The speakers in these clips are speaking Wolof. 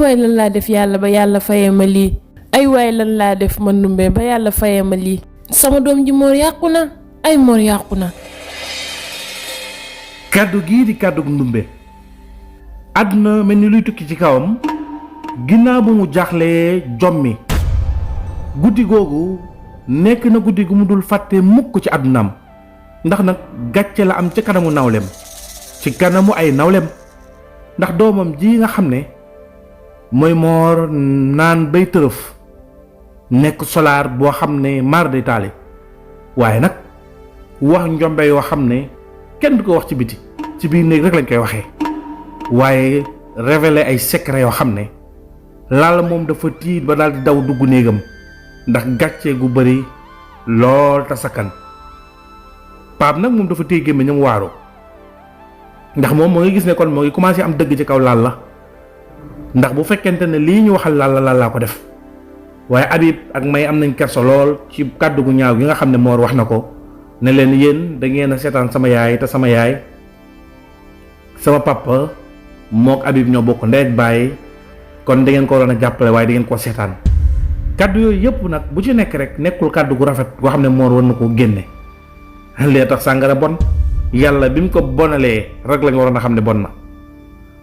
waay lan laa def yàlla ba yàlla fayee ma lii ay waay lan laa def man Ndumbe ba yàlla fayee ma lii sama doom ji Mor yàqu na ay Mor yàqu na. kàddu gii di kàddu Ndumbe àdduna mel ni luy tukki ci kawam ginnaaw bu mu jaaxlee jommi guddi googu nekk na guddi gu mu dul fàtte mukk ci àddunaam ndax nag gàcce la am ci kanamu nawlem ci kanamu ay nawlem ndax doomam ji nga xam ne mooy Mor naan bay tërëf nekk solaar boo xam ne maar day taali waaye nag wax njombe yoo xam ne kenn du ko wax ci biti ci biir néeg rek lañ koy waxee waaye révélé ay secret yoo xam ne Lalla moom dafa tiit ba daal di daw dugg néegam ndax gàcce gu bari lool ta sakkan Pape nag moom dafa téye gémmiñam waaru ndax moom moo ngi gis ne kon moo ngi commencé am dëgg ci kaw Lalla ndax bu fekkente ne lii ñu waxal Lalla ko def waaye Habib ak May am nañ kerso lool ci kàddu gu ñaaw gi nga xam ne Mor wax na ko ne leen yéen da ngeen a seetaan sama yaay te sama yaay sama papa mook Habib ñoo bokk ndey ak baay kon da ngeen ko waroon a jàppale waaye da ngeen koo seetaan kàddu yooyu yëpp nag bu ci nekk rek nekkul kàddu gu rafet goo xam ne Mor war na koo génne lee tax sàngara bon yàlla bi mu ko bonalee rek lañ waroon a xam ne bon na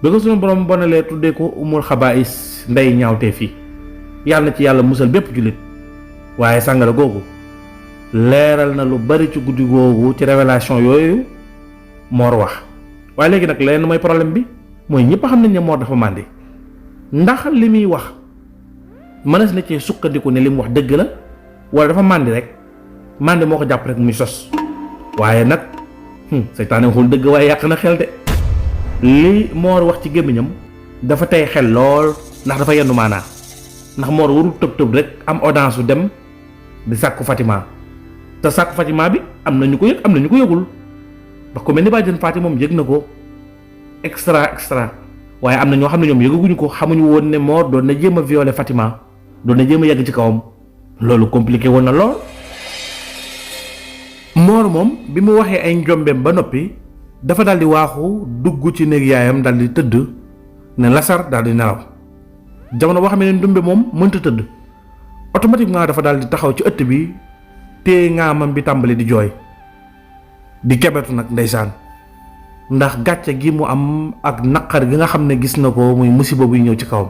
bi ko suñu borom bonalee tuddee ko umul xabaais ndey ñaawtee fii yàlla na ci yàlla musal bépp jullit waaye sàngara googu leeral na lu bari ci guddi googu ci révélation yooyu Mor wax waaye léegi nag leneen mooy problème bi mooy ñëpp xam nañ ne Mor dafa màndi ndax li muy wax mënees na cee sukkandiku ne li mu wax dëgg la wala dafa màndi rek màndi moo ko jàpp rek muy sos waaye nag seytaane waxul dëgg waaye yàq na xel de li Mor wax ci gémmiñam dafa tey xel lool ndax dafa yendu maanaa ndax Mor warul tëb tëb rek am audience su dem di sàkku Fatima te sàkku Fatima bi am na ñu ko yëg am na ñu ko yëgul ndax ko mel ni bàjjen Faati moom yëg na ko extra waaye am na ñoo xam ne ñoom yëgaguñu ko xamuñu woon ne Mor doon na jéem a violer Fatima doon na jéem a yegg ci kawam loolu compliqué woon na lool. Mor moom bi mu waxee ay njombeem ba noppi dafa daal di waaxu dugg ci néeg yaayam daal di tëdd ne lasar daal di nelaw jamono boo xam ne Ndumbe moom mënta tëdd automatiquement dafa daal di taxaw ci ëtt bi téye ngaamam bi tàmbali di jooy di kebetu nag ndeysaan ndax gàcce gi mu am ak naqar gi nga xam ne gis na ko muy musiba buy ñëw ci kawam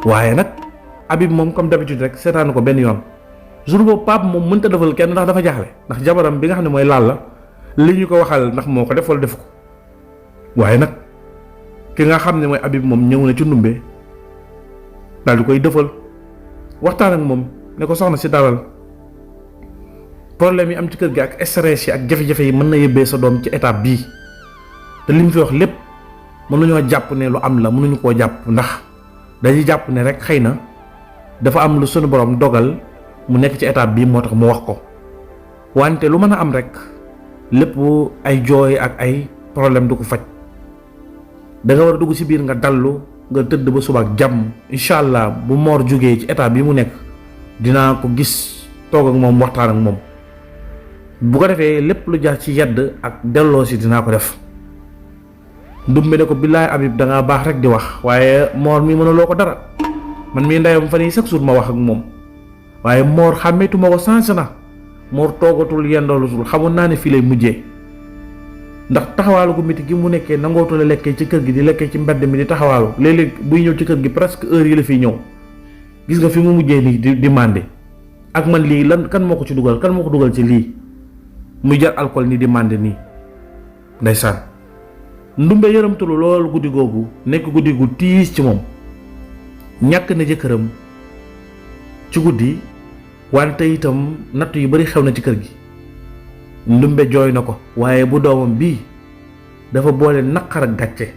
waaye nag Habib moom comme d'habitude rek seetaanu ko benn yoon jour boobu Pape moom mënta defal kenn ndax dafa jaaxle ndax jabaram bi nga xam ne mooy Lalla li ñu ko waxal ndax moo ko def wala def ko waaye nag ki nga xam ne mooy Habib moom ñëw na ci Ndumbe daal di koy defal waxtaan ak moom ne ko soxna si dalal problème yi am ci kër gi ak stress yi ak jafe-jafe yi mën na yëbbee sa doom ci étape bii te li mu fi wax lépp mën nañoo jàpp ne lu am la mënuñu koo jàpp ndax dañuy jàpp ne rek xëy na dafa am lu sunu borom dogal mu nekk ci étape bii moo tax mu wax ko wante lu mën a am rek lépp ay jooy ak ay problème du ko faj da nga war a dugg ci biir nga dallu nga tëdd ba suba ak jàmm incha allah bu Mor jógee ci étape bi mu nekk dinaa ko gis toog ak moom waxtaan ak moom bu ko defee lépp lu jaar ci yedd ak delloo si dinaa ko def. Ndumbe ne ko billaay Habib da ngaa baax rek di wax waaye Mor mi mënuloo ko dara man mii ndeyam fan yii chaque jour ma wax ak moom waaye Mor xàmmeetuma ko sens na Mor toogatul yendoolutul xamoon naa ne fii lay mujjee ndax taxawaalu gu métti gi mu nekkee nangootu la lekkee ci kër gi di lekkee ci mbedd mi di taxawaalu léeg-léeg buy ñëw ci kër gi presque heure yi la fiy ñëw gis nga fi mu mujjee nii di màndi ak man lii lan kan moo ko ci dugal kan moo ko dugal ci lii muy jar alcool nii di màndi nii ndeysaan Ndumbe yërëmtalu lool guddi googu nekk guddi gu tiis ci moom ñàkk na jëkkëram ci guddi wante itam natt yu bari xew na ci kër gi Ndumbe jooy na ko waaye bu doomam bii dafa boole naqar ak gàcce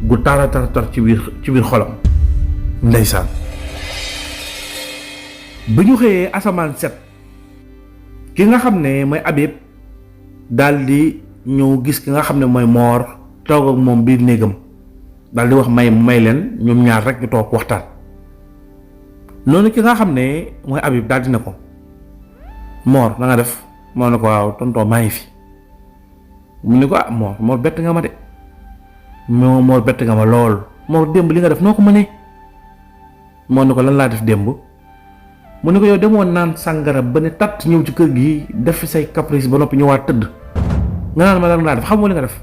gu tara tar ci biir xolam ndeysaan bi ñu xëyee asamaan set ki nga xam ne mooy Habib daldi ñëw gis ki nga xam ne mooy Mor toog ak moom biir néegam daal di wax may leen ñoom ñaar rek ñu toog waxtaan noonu ki nga xam ne mooy Habib daal di ne ko Mor na nga def moo ne ko waaw tontoo maa ngi fi mu ne ko Mor bett nga ma de Mor bett nga ma lool Mor démb li nga def noo ko mënee moo ne ko lan laa def démb mu ne ko yow demoon naan sàngara ba ne tat ñëw ci kër gi def fi say caprice ba noppi ñëwaat tëdd nga naan ma lan laa def xam nga li nga def.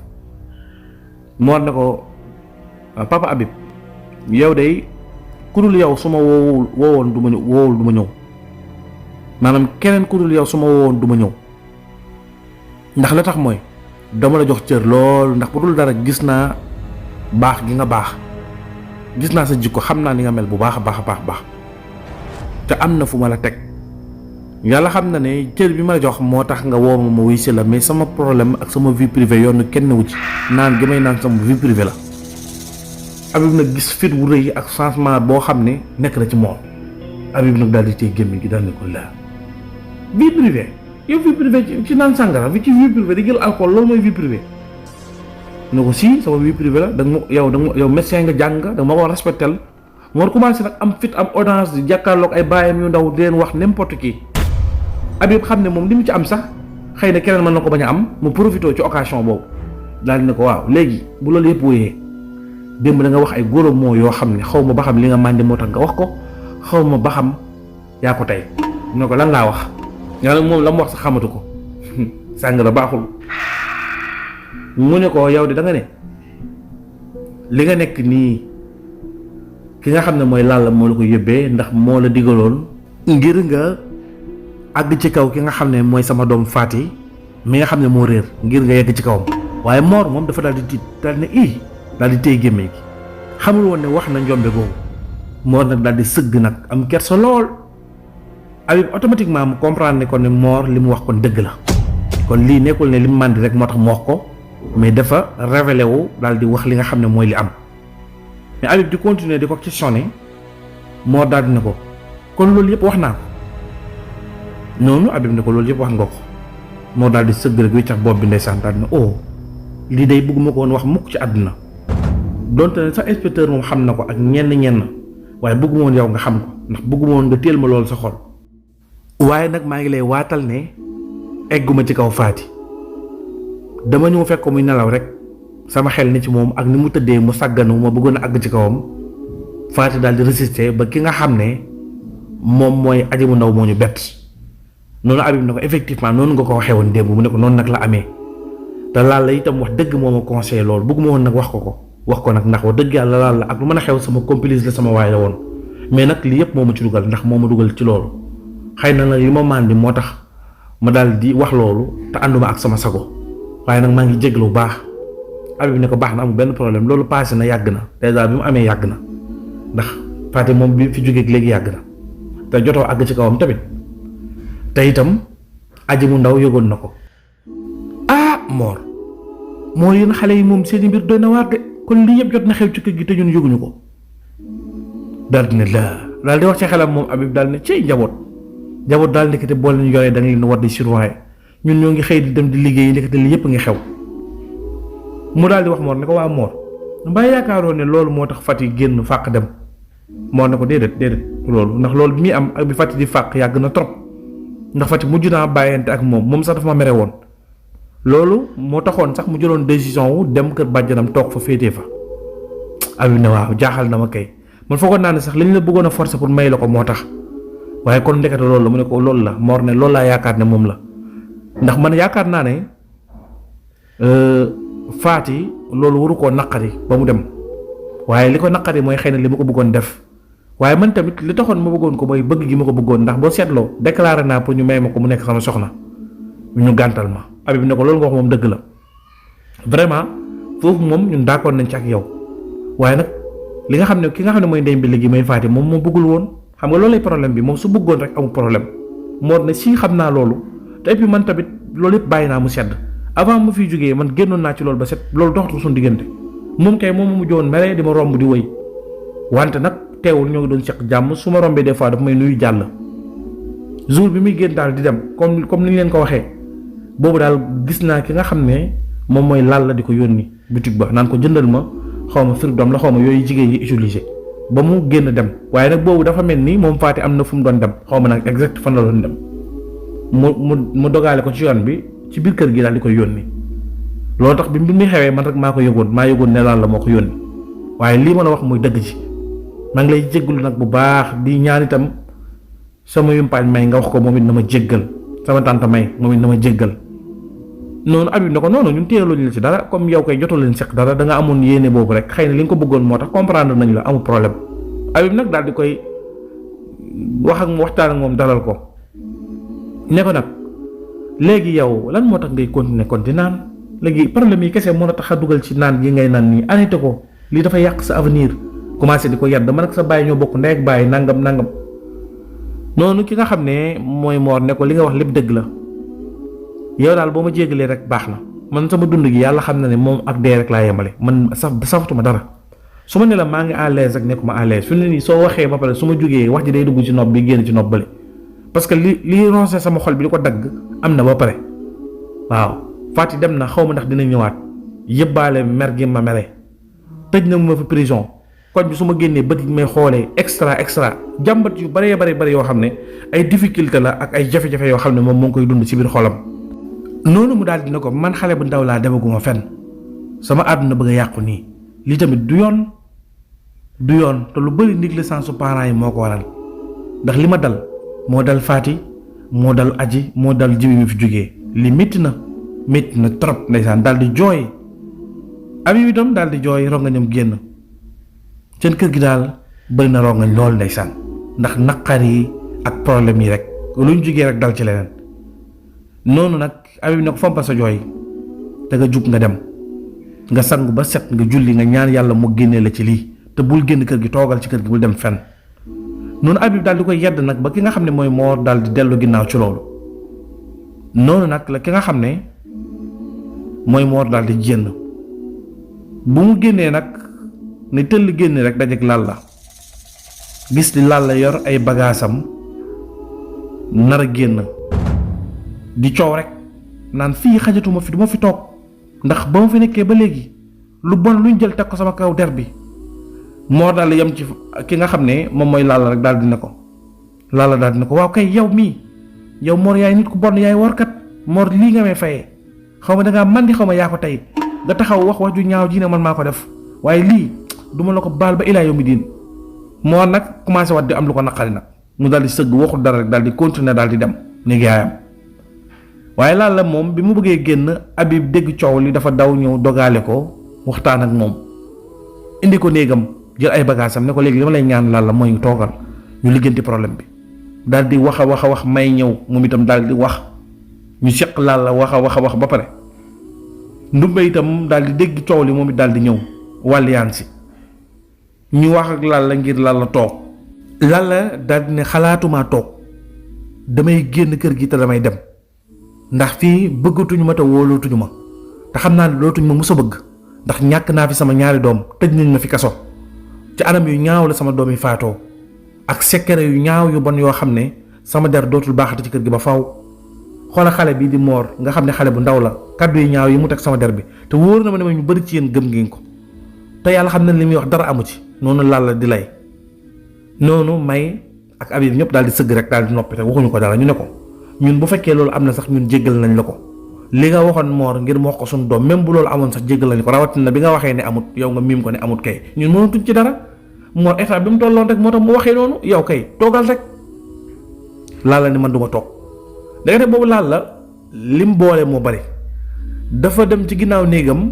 Mor ne ko papa Habib yow de ku dul yow su ma woowoon du ma ñëw woowul du ma ñëw maanaam keneen ku dul yow su ma woowoon du ma ñëw ndax la tax mooy dama la jox cër lool ndax bu dul dara gis naa baax gi nga baax gis naa sa jikko xam naa ni nga mel bu baax a baax a baax te am na fu ma la teg yàlla xam na ne cër bi ma la jox moo tax nga woo ma wuy si la mais sama problème ak sama vie privée yoon kenn wu ci naan gi may naan sama vie privée la. Habib nag gis fit wu rëy ak changement boo xam ne nekk na ci moom Habib nag daal di tey gémmiñ gi daal ne ko la vie privée yow vie privée ci naan sàngara ci vie privée di jël alcool loolu mooy vie privée ne ko si sama vie privée la da nga yow médecin nga jàng nga da nga ma ko respectel moo commencé nag am fit am audace di jàkkaarloog ay baayam yu ndaw di leen wax n'importe qui Habib xam ne moom li mu ci am sax xëy na keneen mën na ko bañ a am mu profité ci occasion boobu daal di ne ko waaw léegi bu loolu yëpp wóyee démb da nga wax ay góoro moo yoo xam ne xaw ma ba xam li nga màndi moo tax nga wax ko xaw ma ba xam yaa ko tey ne ko lan laa wax yàlla moom la mu wax sax xamatu ko sàngara baaxul mu ne ko yow de da nga ne li nga nekk nii ki nga xam ne mooy Lalla moo la ko yóbbee ndax moo la digaloon ngir nga àgg ci kaw ki nga xam ne mooy sama doom Faty mi nga xam ne moo réer ngir nga yegg ci kawam waaye Mor moom dafa daal di tiit daal ne daal di téye gémmee gi xamul woon ne wax na njombe googu Mor nag daal di sëgg nag am kersa lool Habib automatiquement mu comprendre ne kon ne Mor li mu wax kon dëgg la kon lii nekkul ne li mu màndi rek moo tax mu wax ko mais dafa révélé wu daal di wax li nga xam ne mooy li am mais Habib di continuer di ko questionner Mor daal di ne ko kon loolu yëpp wax naa ko noonu Habib ne ko loolu yëpp wax nga ko Mor daal di sëgg rek wiccax bopp bi ndeysaan daal di ne lii day bëgguma ko woon wax mukk ci àdduna donte ne sax inspecteur moom xam na ko ak ñenn waaye bëgguma woon yow nga xam ko ndax bëgguma woon nga téel ma loolu sa xol waaye nag maa ngi lay waatal ne egguma ci kaw Faty dama ñëw fekk ko muy nelaw rek sama xel ni ci moom ak ni mu tëddee mu sàgganu ma bëggoon a àgg ci kawam Faty daal di résister ba ki nga xam ne moom mooy aji mu ndaw moo ñu bett noonu Habib ne ko effectivement noonu nga ko waxee woon démb mu ne ko noonu nag la amee te Lalla itam wax dëgg moo ma conseillé loolu bëgguma woon nag wax ko nag ndax wax dëgg yàlla Lalla ak lu mën a xew sama complice la sama waay la woon mais nag lii yëpp moo ma ci dugal ndax moo ma dugal ci loolu xëy na nag li ma màndi moo tax ma daal di wax loolu te ànduma ak sama sago waaye nag maa ngi jéglu bu baax Habib ne ko baax na amul benn problème loolu passé na yàgg na dèjà bi mu amee yàgg na ndax Faty moom bi fi jógee léegi yàgg na te jotoo àgg ci kawam tamit te itam aji mu ndaw yëgoon na ko Mor yéen xale yi moom seeni mbir doy na waar de kon lii yëpp jot na xew ci kër gi te ñun yëguñu ko daal di ne daal di wax ci xelam moom Habib daal ne cey njaboot daal nekkate bool nañu yoree da nga leen war di surveiller ñun ñoo ngi xëy di dem di liggéey nekkate lii yëpp ngi xew mu daal di wax Mor ne ko waa Mor mbaa yaakaaroon ne loolu moo tax Faty génn fàq dem Mor ne ko déedéet loolu ndax loolu bi muy am ak bi Faty di fàq yàgg na trop ndax Faty mujj naa bàyyante ak moom sax dafa ma mere woon loolu moo taxoon sax mu jëloon décision wu dem kër bàjjanam toog fa féetee fa Habib ne waaw jaaxal na ma kay man foogoon naa ne sax lañ la bëggoon a forcer pour may la ko moo tax waaye kon ndekete loolu la mu ne ko loolu la Mor ne loolu laa yaakaar ne moom la ndax man yaakaar naa ne Faty loolu waru koo naqari ba mu dem waaye li ko naqari mooy xëy na li ma ko bëggoon def waaye man tamit li taxoon ma bëggoon ko mooy bëgg gi ma ko bëggoon ndax boo seetloo déclaré naa pour ñu may ma ko mu nekk sama soxna ñu gàntal ma Habib ne ko loolu nga wax moom dëgg la vraiment foofu moom ñun d'accord nañ ci ak yow waaye nag li nga xam ne ki nga xam ne mooy ndey bi léegi may Faty moom moo bëggul woon xam nga loolay problème bi moom su bëggoon rek amul problème moo ne si xam naa loolu te et puis man tamit loolu yëpp bàyyi naa mu sedd avant mu fiy jógee man génnoon naa ci loolu ba set loolu doxatul suñu diggante moom kay moom mu mujjoon mere di ma romb di wëy wante nag teewul ñoo ngi doon seq jàmm su ma rombee des fois daf may nuyu jàll jour bi muy génn daal di dem comme ni ñu leen ko waxee boobu daal gis naa ki nga xam ne moom mooy Lalla di ko yónni boutique ba naan ko jëndal ma xaw ma fir doom la xaw ma yooyu jigéen yi utiliser ba mu génn dem waaye nag boobu dafa mel ni moom Faty am na fu mu doon dem xaw ma nag exact fan la doon dem mu dogaale ko ci yoon bi ci biir kër gi daal di koy yónni loolu tax bi mu xewee man rek maa ko yëgoon ne Lalla moo ko yónni waaye lii ma la wax muy dëgg ji maa ngi lay jéggalu nag bu baax di ñaan itam sama yumpaañ may nga wax ko moom it na ma jéggal sama tante may moom it na ma jéggal noonu Habib ne ko noonu ñun téyeluñu la ci dara comme yow koy jotoo leen seq dara da nga amoon yéene boobu rek xëy na li nga ko bëggoon moo tax comprendre nañ la amul problème Habib nag daal di koy wax ak waxtaan ak moom dalal ko ne ko nag léegi yow lan moo tax ngay continuer kon di naan léegi problème yi kese moo la tax a dugal ci naan yi ngay naan nii arrêté ko lii dafa yàq sa avenir commencé di ko yedd man ak sa bàyyi ñoo bokk ndey ak bàyyi nangam noonu ki nga xam ne mooy Mor ne ko li nga wax lépp dëgg la yow daal boo ma jéggalee rek baax na man sama dund gi yàlla xam na ne moom ak dee rek laa yemale man safatuma dara su ma ne la maa ngi à l'aise rek nekkuma à l'aise fi mu ne nii soo waxee ba pare su ma jógee wax ji day dugg ci nopp bi génn ci nopp bële parce que li roncé sama xol bi li ko dagg am na ba pare waaw Fati dem na xaw ma ndax dina ñëwaat yëbbaale mer gi ma mere tëj na ma fa prison koñ bi su ma génnee bët yi may xoolee extra jàmbat yu bari yoo xam ne ay difficulté la ak ay jafe-jafe yoo xam ne moom moo ngi koy dund ci biir xolam noonu mu daal dina ko man xale bu ndaw laa demaguma fenn sama àdduna bëgg a yàqu nii lii tamit du yoon te lu bëri négligence su parents yi moo ko waral ndax li ma dal moo dal Fati moo dal Aji moo dal Jibi mi fi jógee li métti na trop ndeysaan daal di jooy Habib itam daal di jooy rongañam génn seen kër gi daal bëri na rongañ lool ndeysaan ndax naqar yi ak problème yi rek luñ jógee rek dal ci leneen noonu nag Habib ne ko fompa sa jooy te nga jug nga dem nga sangu ba set nga julli nga ñaan yàlla mu génnee la ci lii te bul génn kër gi toogal ci kër gi bul dem fenn noonu Habib daal di koy yedd nag ba ki nga xam ne mooy Mor daal di dellu ginnaaw ci loolu noonu nag la ki nga xam ne mooy Mor daal di génn bu mu génnee nag ne tëll génn rek dajeek Lalla gis di Lalla yor ay bagaasam nar a génn di coow rek naan fii xajatuma fi duma fi toog ndax ba ma fi nekkee ba léegi lu bon luñ jël teg ko sama kaw der bi Mor daal di yem ci ki nga xam ne moom mooy Lalla rek daal dina ko waaw kay yow mii yow Mor yaay nit ku bon yaay workat Mor lii nga may fayee xaw ma dangaa mandi xaw ma yaa ko tey nga taxaw wax ju ñaaw ji ne man maa ko def waaye lii duma la ko baal ba ilaa yow mi diin Mor nag commencé wat di am lu ko naqari nag mu daal di sëgg waxul dara rek daal di continuer daal di dem néegi yaayam waaye Lalla moom bi mu bëggee génn Habib dégg coow li dafa daw ñëw dogaale ko waxtaan ak moom indi ko néegam jël ay bagaasam ne ko léegi li ma lay ñaan Lalla mooy ñu toogal ñu lijjanti problème bi daal di wax a wax may ñëw moom itam daal di wax ñu seq Lalla wax a wax ba pare ndumbe itam daal di dégg coow li moom it daal di ñëw wàlliyaan si ñu wax ak Lalla ngir Lalla toog Lalla daal di ne xalaatumaa toog damay génn kër gi te damay dem ndax fii bëggatuñu ma te wóolootuñu ma te xam naa ne dootuñu ma mës a bëgg ndax ñàkk naa fi sama ñaari doom tëj nañ ma fi kaso ci anam yu ñaaw la sama doom yi faatoo ak secret yu ñaaw yu bon yoo xam ne sama der dootul baaxati ci kër gi ba faw xoola xale bii di Mor nga xam ne xale bu ndaw la kaddu yu ñaaw yi mu teg sama der bi te wóor na ma ne ma ñu bëri ci yéen gëm ngeen ko te yàlla xam ne li muy wax dara amu ci noonu Lalla di lay noonu May ak Habib ñëpp daal di sëgg rek daal di noppi te waxuñu ko dara ñu ne ko ñun bu fekkee loolu am na sax ñun jéggal nañ la ko li nga waxoon Mor ngir mu wax ko suñu doom même bu loolu amoon sax jéggal nañ ko rawatina bi nga waxee ne amut yow nga miim ko ne amut kay ñun mënatuñ ci dara Mor état bi mu tolloon rek moo tax mu waxee noonu yow kay toogal rek Lalla ni man duma toog da nga def boobu Lalla lim boole moo bari dafa dem ci ginnaaw néegam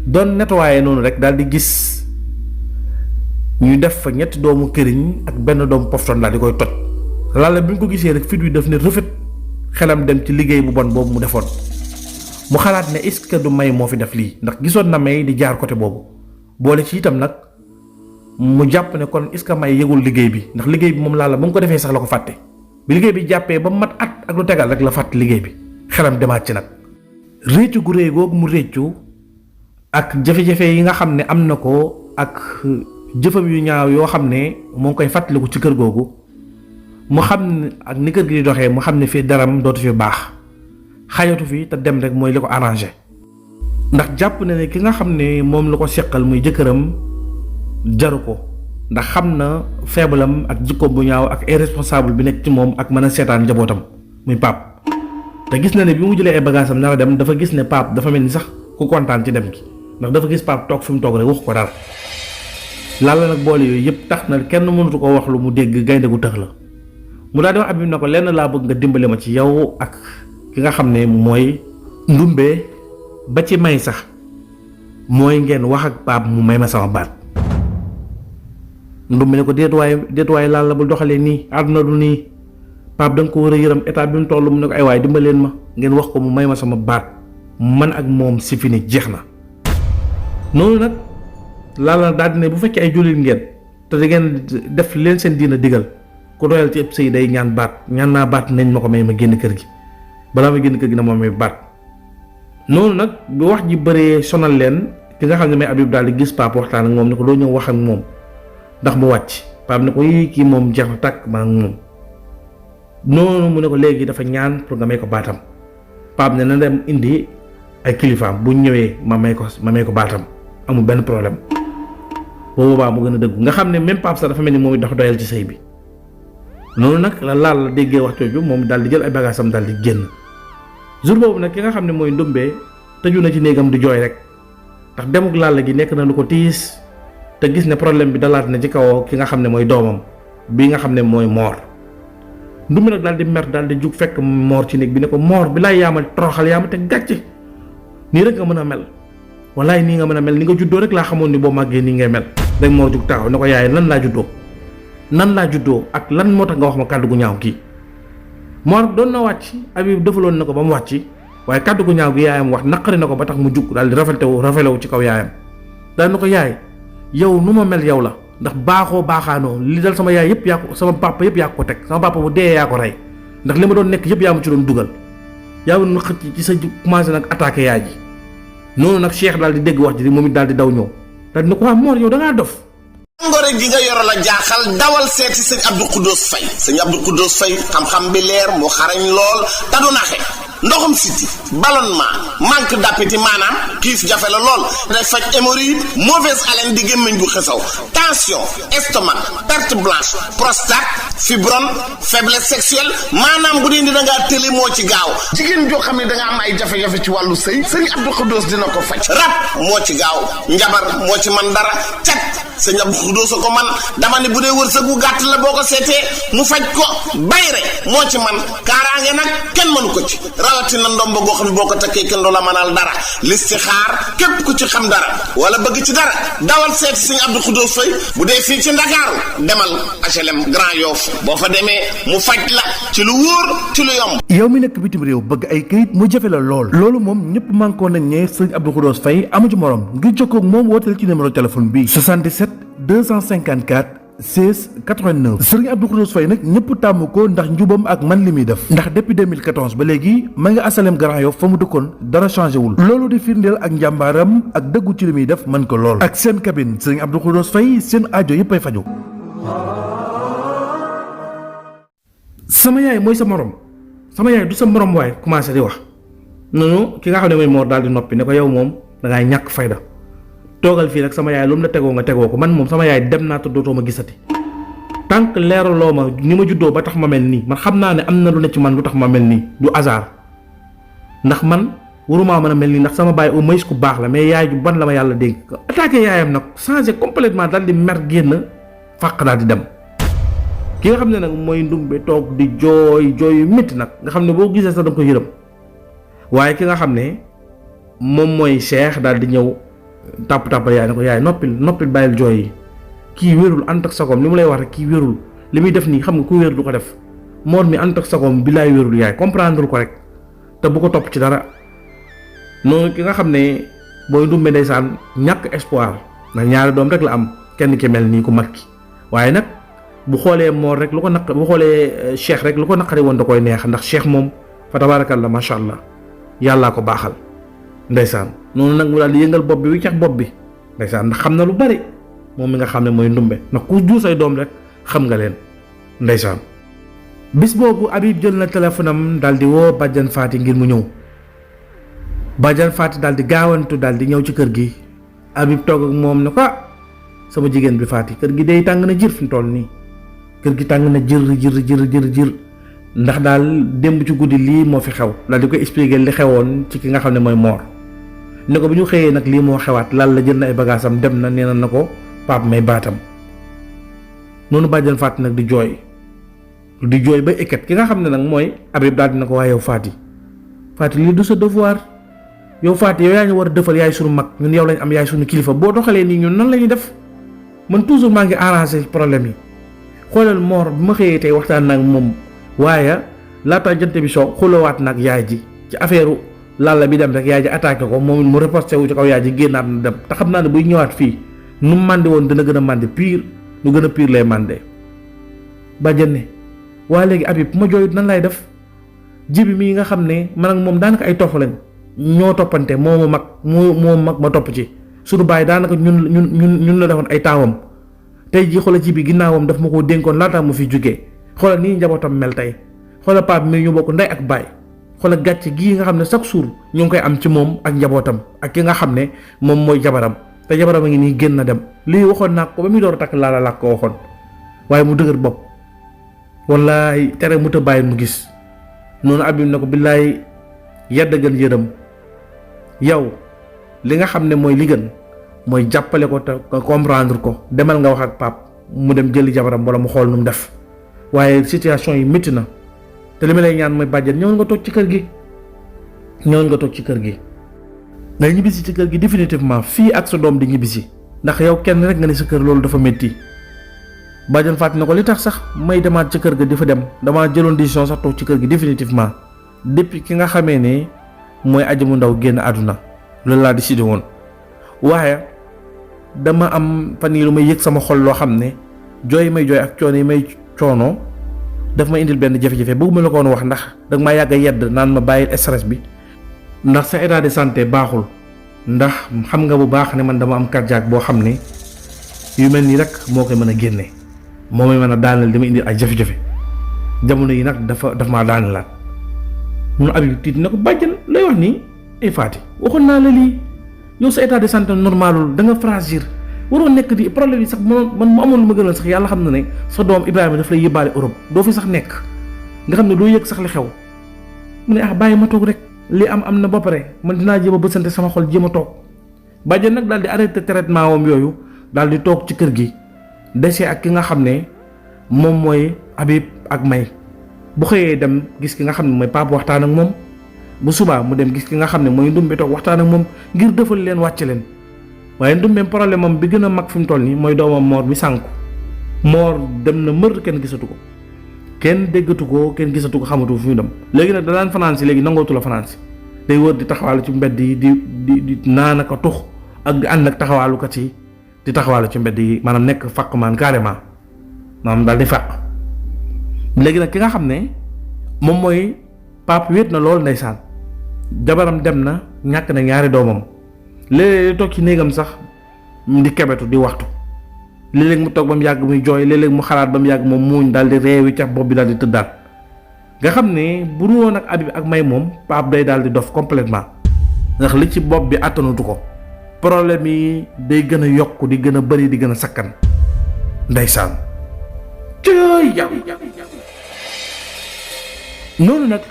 doon nettoyer noonu rek daal di gis ñu def fa ñetti doomu këriñ ak benn doomu pofton daal di koy toj Lalla bi ñu ko gisee rek fit wi daf ne rëfët xelam dem ci liggéey bu bon boobu mu defoon mu xalaat ne est-ce que du May moo fi def lii ndax gisoon na May di jaar côté boobu boole ci itam nag mu jàpp ne kon est-ce que May yëgul liggéey bi ndax liggéey bi moom Lalla ba mu ko defee sax la ko fàtte bi liggéey bi jàppee ba mat at ak lu tegal rek la fàtte liggéey bi xelam demaat ci nag réccu gu réy googu mu réccu ak jafe-jafe yi nga xam ne am na ko ak jëfam yu ñaaw yoo xam ne moo ngi koy fàttaliku ci kër googu mu xam ne ak ni kër gi di doxee mu xam ne fii daram dootu fi baax xajatu fi te dem rek mooy li ko arrangé ndax jàpp na ne ki nga xam ne moom la ko seqal muy jëkkëram jaru ko ndax xam na feebalam ak jikko bu ñaaw ak irresponsable bi nekk ci moom ak mën a seetaan njabootam muy Pape te gis na ne bi mu jëlee ay bagages am nar a dem dafa gis ne Pape dafa mel ni sax ku kontaan ci dem gi ndax dafa gis Pape toog fi mu toog rek wax ko dara Lalla nag boole yooyu yëpp tax na kenn mënatu ko wax lu mu dégg gaynde gu tëx la mu daal di wax Habib na ko lenn laa bëgg nga dimbale ma ci yow ak ki nga xam ne mooy Ndumbe ba ci may sax mooy ngeen wax ak Pape mu may ma sama baat. Ndumbe ne ko déet waaye Lalla bul doxalee nii àdduna du nii Pape da nga ko war a yërëm état bi mu toll mu ne ko ay waay dimbaleen ma ngeen wax ko mu may ma sama baat man ak moom si fi ni jeex na. noonu nag Lalla daal di ne bu fekkee ay jullit ngeen te da ngeen def leen seen diina digal ku doyal ci ëpp sëy day ñaan naa baat nañ ma ko may ma génn kër gi balaa ma génn kër gi na moom may baat. noonu nag bu wax ji bëree sonal leen ki nga xam ne may Habib daal di gis Pape waxtaan ak moom ne ko doo ñëw wax ak moom ndax mu wàcc Pape ne ko yii kii moom jeex na tàkk ma ak moom. noonu mu ne ko léegi dafa ñaan pour nga may ko baatam Pape ne na dem indi ay kilifaam bu ñëwee ma may ko baatam amul benn problème boobaa mu gën a dëggu nga xam ne même Pape sax dafa mel ni moom it dafa doyal ci sëy bi. noonu nag la déggee wax jooju moom daal di jël ay bagaasam daal di génn jour boobu nag ki nga xam ne mooy Ndumbe tëju na ci néegam di jooy rek ndax demuk Lalla gi nekk na lu ko tiis te gis ne problème bi dalaat na ci kaw ki nga xam ne mooy doomam bi nga xam ne mooy Mor. Ndumbe nag daal di mer daal di jug fekk Mor ci néeg bi ne ko Mor bi laay yaamal toroxal yaa ma te gàcce nii rek nga mën a mel wallaay nii nga mën a mel ni nga juddoo rek laa xamoon ni boo màggee nii ngay mel rek Mor jug taxaw ne ko yaay nan laa juddoo ak lan moo tax nga wax ma kàddu gu ñaaw kii. Mor doon na wàcc Habib defaloon na ko ba mu wàcc waaye kàddu gu ñaaw gi yaayam wax naqari na ko ba tax mu jug daal di rafetlewu ci kaw yaayam daal na ko yaay yow nu ma mel yow la ndax baaxaanoo li dal sama yaay yëpp yaa ko sama papa yëpp yaa ko teg sama papa bu dee yaa ko rey ndax li ma doon nekk yëpp yaa ma ci doon dugal yaa ma xëcc ci sa commencé nag attaqué yaay ji. noonu nag Cheikh daal di dégg wax ji moom it daal di daw ñëw daal di ne ko waa Mor yow da ngaa dof. ngore gi nga yoro la jaaxal dawal seeti sëñ Abdou Khoudous Faye sëñ Abdou Khoudous Faye xam-xam bi leer mu xarañ lool te du naxe ndoxum siti ballonnement manque d'appétit maanaam xiif jafe la lool day faj hémorroïde mauvaise haleine di gémmiñ gu xesaw tension estomac perte blanche prostate fibrome faiblesse sexuelle maanaam bu dee ni da ngaa tële moo ci gaaw jigéen joo xam ne da nga am ay jafe-jafe ci wàllu sëy sëñ Abdou Khoudous dina ko faj rab moo ci gaaw njabar moo ci man dara cat sëñ Abdou Khoudous ko man dama ne bu dee wërsëgu gàtt la boo ko seetee mu faj ko bayre moo ci man kaaraange nag kenn mënu ko ci rawatina ndomba goo xam ne boo ko takkee kenn du la mënal dara listixaar képp ku ci xam dara wala bëgg ci dara dawal seeti sëñ Abdou Khoudous Faye bu dee fii ci Ndakaaru demal HLM Grand Yoff boo fa demee mu faj la ci lu wóor ci lu yomb. yow mi nekk bitim réew bëgg ay këyit mu jafe la lool loolu moom ñëpp mànkoo nañ ne sëñ Abdou Khoudous Faye amu ci morom ngir jokkoo ak moom wooteel ci numéro téléphone bi 77 254 16 89 Serigne Abdou Khoudous Faye nag ñëpp tàmm ko ndax njubam ak man li muy def ndax depuis 2014 ba léegi ma nga asalem Grand Yoff fa mu dëkkoon dara changé wul loolu di firndeel ak njàmbaaram ak dëggu ci li muy def mën ko lool ak seen cabine Serigne Abdou Khoudous Faye seen aajo yëpp ay faju sama yaay mooy sa morom sama yaay du sa morom waaye commencé di wax noonu ki nga xam ne mooy Mor daal di noppi ne ko yow moom da ngay ñàkk fayda toogal fii rek sama yaay lu mu la tegoo nga tegoo ko man moom sama yaay dem naa te dootoo ma gisati tant que leeraloo ma ni ma juddoo ba tax ma mel nii man xam naa ne am na lu ne ci man lu tax ma mel nii du hasard ndax man warumaa mën a mel nii ndax sama baay au moins ku baax la mais yaay ju ban la ma yàlla dénk attaqué yaayam nag changé complètement daal di mer génn fàq daal di dem ki nga xam ne nag mooy Ndumbe toog di jooy yu métti nag nga xam ne boo gisee sax danga ko yërëm waaye ki nga xam ne moom mooy Cheikh daal di ñëw tàppal yaay ne ko yaay noppil bàyyil jooy yi kii wérul ànd ak sagoom li mu lay wax rek kii wérul li muy def nii xam nga ku wér du ko def Mor mi ànd ak sagoom bi laay wérul yaay comprendre ko rek te bu ko topp ci dara noonu ki nga xam ne booy Ndumbe ndeysaan ñàkk espoir ndax ñaari doom rek la am kenn ki mel nii ku mag ki waaye nag bu xoolee Mor rek lu ko naq bu xoolee Cheikh rek lu ko naqari woon da koy neex ndax Cheikh moom fa tabarakallah macha allah yàllaa ko baaxal ndeysaan noonu nag mu daal di yëngal bopp bi wiccax bopp bi ndeysaan ndax xam na lu bari moom mi nga xam ne mooy Ndumbe ndax ku jur say doom rek xam nga leen ndeysaan bis boobu Habib jël na téléphone am daal di woo Badiane Faty ngir mu ñëw Badiane Faty daal di gaawantu daal di ñëw ci kër gi Habib toog ak moom ne ko sama jigéen bi Faty kër gi day tàng na jër fi mu toll nii kër gi tàng na jër ndax daal démb ci guddi lii moo fi xew daal di koy expliquer li xewoon ci ki nga xam ne mooy Mor ne ko bu ñu xëyee nag lii moo xewaat lal la jël na ay bagaasam dem na nee na ko Pape may baatam noonu bàjjan Faty nag di jooy ba ëkkat ki nga xam ne nag mooy Habib daal dina ko waaye yow Faty lii du sa devoir yow Faty yow yaa ñu war a defal yaay sunu mag ñun yow lañ am yaay sunu kilifa boo doxalee nii ñun nan la ñuy def man toujours maa ngi arrangé problème yi xoolal Mor bi ma xëyee tey waxtaan nag moom waaye laata jant bi soo xulawaat nag yaay ji ci affaire Lalla bi dem rek yaay ji attaqué ko moom mu reposté wu ci kaw yaay ji génnaat na dem te xam naa ne buy ñëwaat fii nu mu màndi woon dina gën a màndi pire lu gën a pire lay màndee bàjjen ne waa léegi Habib ma jooyut nan lay def jibi mii nga xam ne man ak moom daanaka ay topp lañ ñoo toppante moo mag ma topp ci suñu bàyyi daanaka ñun la defoon ay taawam tey jii xoolal jibi ginnaawam daf ma koo dénkoon laataa mu fi jógee xoolal nii njabootam mel tey xoolal Pape mii ñu bokk ndey ak baay xoolal gàcce gii nga xam ne chaque jour ñu ngi koy am ci moom ak njabootam ak ki nga xam ne moom mooy jabaram te jabaram a ngi nii génn na dem lii waxoon naa ko ba muy door a takk Lalla laa ko waxoon waaye mu dëgër bopp wallaay tere mu ta bàyyi mu gis noonu Habib na ko billaay yedd gën yërëm yow li nga xam ne mooy li gën mooy jàppale ko te comprendre ko demal nga wax ak Pape mu dem jëli jabaram wala mu xool nu mu def waaye situation yi métti na te li ma lay ñaan mooy bàjjen ñëwal nga toog ci kër gi ngay ñibbisi ci kër gi définitivement fii ak sa doom di ñibbisi ndax yow kenn rek nga ne sa kër loolu dafa métti bàjjen Faty na ko li tax sax may demaat ci kër ga di fa dem damaa jëloon décision sax toog ci kër gi définitivement depuis ki nga xamee ne mooy aji mu ndaw génn àdduna loolu laa décidé woon waaye dama am fan yi lu may yëg sama xol loo xam ne jooy may jooy ak coono yi may coono daf ma indil benn jafe-jafe bëgguma la ko woon wax ndax danga maa yàgg a yedd naan ma bàyyil stress bi ndax sa état de santé baaxul ndax xam nga bu baax ne man dama am cardiaque boo xam ne yu mel nii rek moo koy mën a génne moo may mën a daaneel dama indil ay jafe-jafe jamono yi nag daf maa daanelaat mun Habib tiit na ko bàjjan lay wax nii ay Faty waxoon naa la lii yow sa état de santé normalul da nga fragile waroo nekk di problème yi sax man mu amoon lu ma gënal sax yàlla xam na ne sa doom Ibrahima daf lay yóbbaale Europe doo fi sax nekk nga xam ne doo yëg sax li xew mu ne bàyyi ma toog rek li am na ba pare man dinaa jéem a bësante sama xol jéem a toog bàjjen nag daal di arrêté traitement wam yooyu daal di toog ci kër gi dese ak ki nga xam ne moom mooy Habib ak May bu xëyee dem gis ki nga xam ne mooy Pape waxtaan ak moom bu subaa mu dem gis ki nga xam ne mooy Ndumbe toog waxtaan ak moom ngir defal leen wàcce leen waaye Ndumbe problème am bi gën a mag fi mu toll nii mooy doomam Mor bi sànku Mor dem na mër kenn gisatu ko kenn déggatu ko kenn gisatu ko xamatu fu ñu dem léegi nag da daan fanaan si léegi nangootu la fanaan si day wër di taxawaalu ci mbedd yi di naan ak a tux ak di ànd ak taxawaalukat yi di taxawaalu ci mbedd yi maanaam nekk fàq maan carrément maanaam daal di fàq léegi nag ki nga xam ne moom mooy Pape wéet na lool ndeysaan jabaram dem na ñàkk na ñaari doomam léeg-léeg toog ci néegam sax di kebetu di waxtu léeg-léeg mu toog ba mu yàgg muy jooy léeg-léeg mu xalaat ba mu yàgg moom muuñ daal di reewi ca bopp bi daal di tëddaat nga xam ne bu dul woon ak Habib ak May moom Pape day daal di dof complètement ndax li ci bopp bi àttanatu ko problème yi day gën a yokk di gën a bëri di gën a sakkan ndeysaan cëy yow noonu nag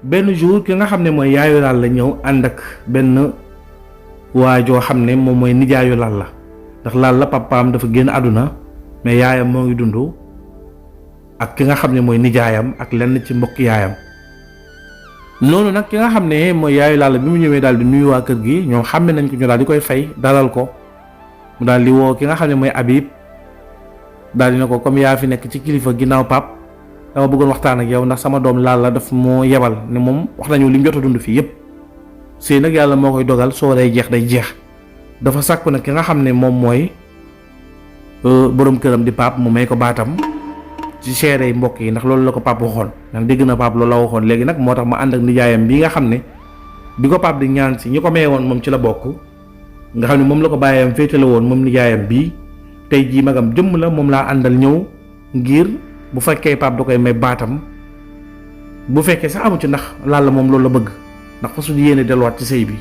benn jour ki nga xam ne mooy yaayu laal la ñëw ànd ak benn waajoo xam ne moom mooy nijaayu laal la ndax laal la papaam dafa génn àdduna mais yaayam moo ngi dund ak ki nga xam ne mooy nijaayam ak lenn ci mbokk yaayam noonu nag ki nga xam ne mooy yaayu laal la bi mu ñëwee daal di nuyu waa kër gi ñoom xàmme nañ ko ñu daal di koy fay dalal ko mu daal di woo ki nga xam ne mooy Habib daal di ne ko comme yaa fi nekk ci kilifa ginnaaw pap dama bëggoon waxtaan ak yow ndax sama doom laal la daf moo yebal ne moom wax nañu li mu jot a dund fii yépp sëy nag yàlla moo koy dogal soo day jeex day jeex dafa sàkku nag ki nga xam ne moom mooy borom këram di Pape mu may ko baatam ci seere yi mbokk yi ndax loolu la ko Pape waxoon ndax dégg na Pape loolu la waxoon léegi nag moo tax ma ànd ak nijaayam bi nga xam ne bi ko Pape di ñaan si ñi ko maye woon moom ci la bokk nga xam ne moom la ko bàyyam féetale woon moom nijaayam bii tey jii magam jëmm la moom laa àndal ñëw ngir bu fekkee Pape da koy may baatam bu fekkee sax amu ci ndax laal la moom loolu la bëgg ndax fa su yéene delluwaat ci sëy bi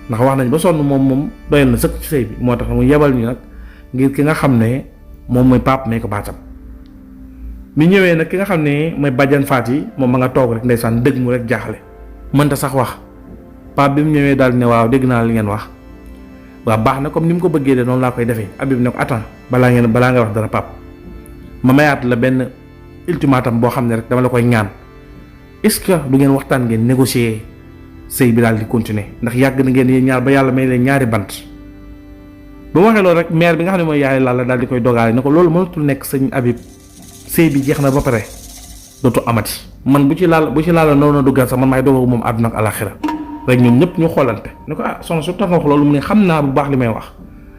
ndax wax nañ ba sonn moom doyal na sëkk ci sëy bi moo tax mu yebal ñu nag ngir ki nga xam ne moom mooy Pape may ko baatam mi ñëwee nag ki nga xam ne mooy bàjjan Faty moom ma nga toog rek ndeysaan dëgg mu rek jaaxle mënta sax wax Pape bi mu ñëwee daal ne waaw dégg naa li ngeen wax waaw baax na comme ni mu ko bëggee de noonu laa koy defee. Habib ne ko attends balaa nga wax dara pap ma mayaat la benn ultimatum boo xam ne rek dama la koy ñaan est-ce que du ngeen waxtaan ngeen négocier sëy bi daal di continuer ndax yàgg na ngeen yéen ñaar ba yàlla may leen ñaari bant. ba mu waxee loolu rek maire bi nga xam ne mooy yaay Lalla daal di koy dogaale ne ko loolu mënatul nekk sëñ Habib sëy bi jeex na ba pare dootu amati man bu ci Lalla noonu na duggal sax man maay dogagu moom àdduna ak alaxira rek ñoom ñëpp ñu xoolante ne ko soxna su tax nga wax loolu mu ne xam naa bu baax li may wax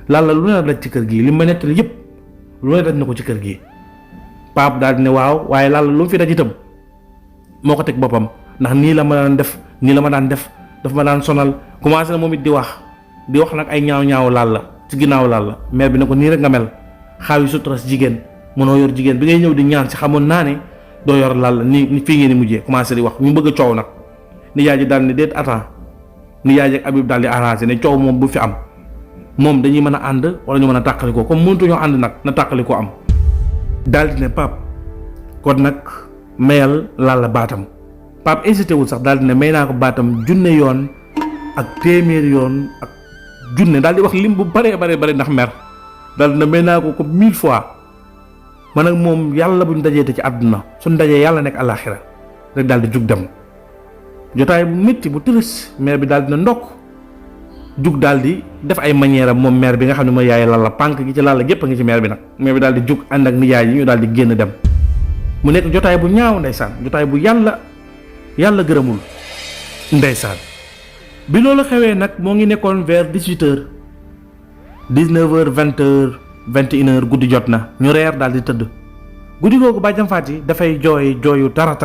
Lalla lu ne daj ci kër gii li ma nettali yëpp lu ne daj na ko ci kër gii Pape daal di ne waaw waaye Lalla lu mu fi daj itam moo ko teg boppam ndax nii la ma daan def daf ma daan sonal commencé na moom it di wax nag ay ñaaw Lalla ci ginnaaw Lalla maire bi ne ko nii rek nga mel xaawi sutura si jigéen mënoo yor jigéen bi ngay ñëw di ñaan si xamoon naa ne doo yor Lalla ni fii ngeen di mujjee commencé di wax ñu bëgg a coow nag ni yaay ji daal ne déet attends ni yaay ji ak Habib daal di arrangé ne coow moom bu fi am moom dañuy mën a ànd wala ñu mën a tàqalikoo comme mëntuñoo ànd nag na tàqalikoo am daal di ne Pape kon nag mayal Lalla baatam Pape hésité wul sax daal di ne may naa ko baatam junne yoon ak téeméer yoon ak junne daal di wax lim bu bare ndax mer daal di ne may naa ko 1000 fois man ak moom yàlla buñ dajee te ci àdduna suñ dajee yàlla nekk àllaaxira rek daal di jug dem jotaay bu métti bu tërës maire bi daal di ne ndokk jug daal di def ay manière am moom maire bi nga xam ne mooy yaay Lalla pànk gi ci Lalla gépp a ngi ci maire bi nag maire bi daal di jug ànd ak nijaay yi ñu daal di génn dem mu nekk jotaay bu ñaaw ndeysaan jotaay bu yàlla gërëmul ndeysaan bi loolu xewee nag moo ngi nekkoon vers 18h 19h 20h 21h guddi jot na ñu reer daal di tëdd guddi googu bàjjam Faty dafay jooyu tara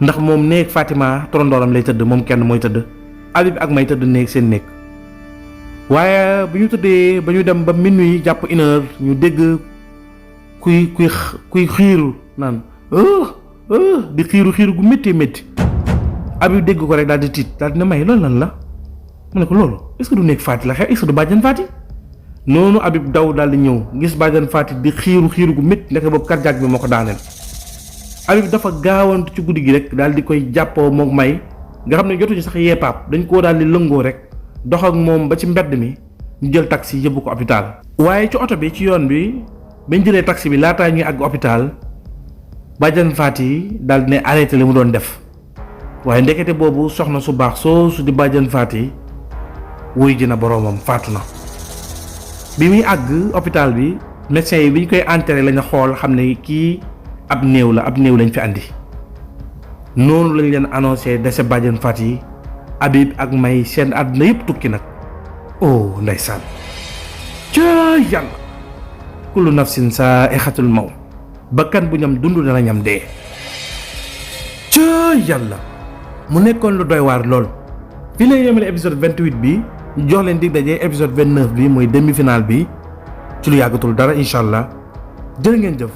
ndax moom néeg Fatima torondooram lay tëdd moom kenn mooy tëdd Habib ak may tëdd néeg seen néeg waaye bu ñu tëddee ba ñu dem ba minuit jàpp 1h ñu dégg kuy xiiru naan di xiiru gu métti Habib dégg ko rek daal di tiit daal di ne may loolu lan la mu ne ko loolu est-ce que du néeg Faty la xew est-ce que du bàjjan Faty noonu Habib daw daal di ñëw gis bàjjan Faty di xiiru gu métti nekk boobu cardiaque bi moo ko daaneel Habib dafa gaawantu ci guddi gi rek daal di koy jàppoo mook may nga xam ne jotuñu sax yee Pape dañ koo daal di lëngoo rek dox ak moom ba ci mbedd mi ñu jël taxi yóbbu ko hôpital waaye ci oto bi ci yoon bi bañ jëlee taxi bi laataa ñuy àgg hôpital bàjjan Faty daal di ne arrêté li mu doon def waaye ndekete boobu soxna su baax soosu di bàjjan Faty wuy ji na boroomam faatu na bi muy àgg hôpital bi médecin yi bi ñu koy enterré lañu xool xam ne kii ab néew lañ fi andi noonu lañ leen annoncé décès bàjjan Faty Habib ak may seen àdduna yëpp tukki nag oh ndeysaan ca yàlla kullu nafsin saa'ixatul mawt bakkan bu ñam dund dana ñam dee ca yàlla mu nekkoon lu doy waar lool fii lay yemale épisode 28 bi ñu jox leen dig daje épisode 29 bi mooy demi-finale bi ci lu yàggatul dara incha allah jërë ngeen jëf